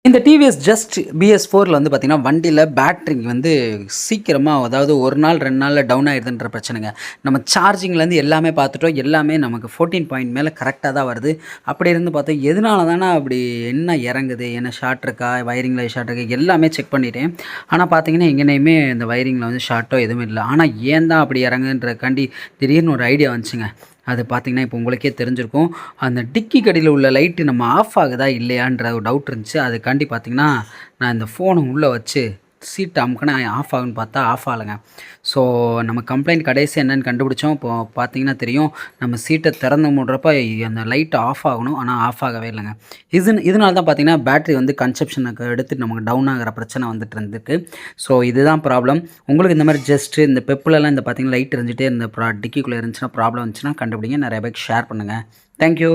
இந்த TVS just BS4ல வந்து பார்த்தீங்கன்னா, வண்டியில பேட்டரி வந்து சீக்கிரமா அதாவது 1 நாள் 2 நாள்ல டவுன் ஆயிடுதுன்ற பிரச்சனைங்க. நம்ம சார்ஜிங்லேருந்து எல்லாமே பார்த்துட்டோம். எல்லாமே நமக்கு 14 பாயிண்ட் மேல கரெக்ட்டா தான் வருது. அப்படி இருந்து பார்த்தா, எதனால தான அப்படி என்ன இறங்குது? என்ன ஷார்ட் இருக்கா? வயரிங்கில ஷார்ட் இருக்கா? எல்லாமே செக் பண்ணிட்டேன். ஆனா பார்த்தீங்கன்னா, எங்கேயுமே இந்த வயரிங்கில வந்து ஷார்ட்டோ எதுவும் இல்ல. ஆனா ஏன் தான் அப்படி இறங்குதுன்றதுக்காண்டி திடீர்னு ஒரு ஐடியா வந்துச்சுங்க. அது பார்த்தீங்கன்னா, இப்போ உங்களுக்கே தெரிஞ்சிருக்கும். அந்த டிக்கிக்கு அடியில உள்ள லைட்டு நம்ம ஆஃப் ஆகுதா இல்லையான்ற ஒரு டவுட் இருந்துச்சு. அதுக்காண்டி பார்த்தீங்கன்னா, நான் இந்த ஃபோன உள்ள வச்சு சீட்ட அமுக்குனா ஆஃப் ஆகும்ன்னு பார்த்தா ஆஃப் ஆகலங்க. ஸோ நம்ம கம்ப்ளைண்ட் கடைசியா என்னன்னு கண்டுபிடிச்சோம். இப்போ பார்த்தீங்கன்னா தெரியும். நம்ம சீட்ட திறந்து மூடுறப்ப அந்த லைட் ஆஃப் ஆகணும். ஆனா ஆஃப் ஆகவே இல்லங்க. இதனால தான் பார்த்தீங்கன்னா, பேட்டரி வந்து கன்சப்ஷனுக்கு எடுத்து நமக்கு டவுன் ஆகுற பிரச்சனை வந்துட்டு இருந்திருக்கு. ஸோ இதுதான் ப்ராப்ளம். உங்களுக்கு இந்த மாரி ஜஸ்ட்டு இந்த பெப்புலலாம் இந்த பார்த்தீங்கன்னா லைட் எரிஞ்சுட்டே இந்த டிக்கிக்குள்ள இருந்துச்சுன்னா ப்ராப்ளம் வந்துச்சுன்னா கண்டுபிடிங்க. நெறைய பேருக்கு ஷேர் பண்ணுங்க. Thank you.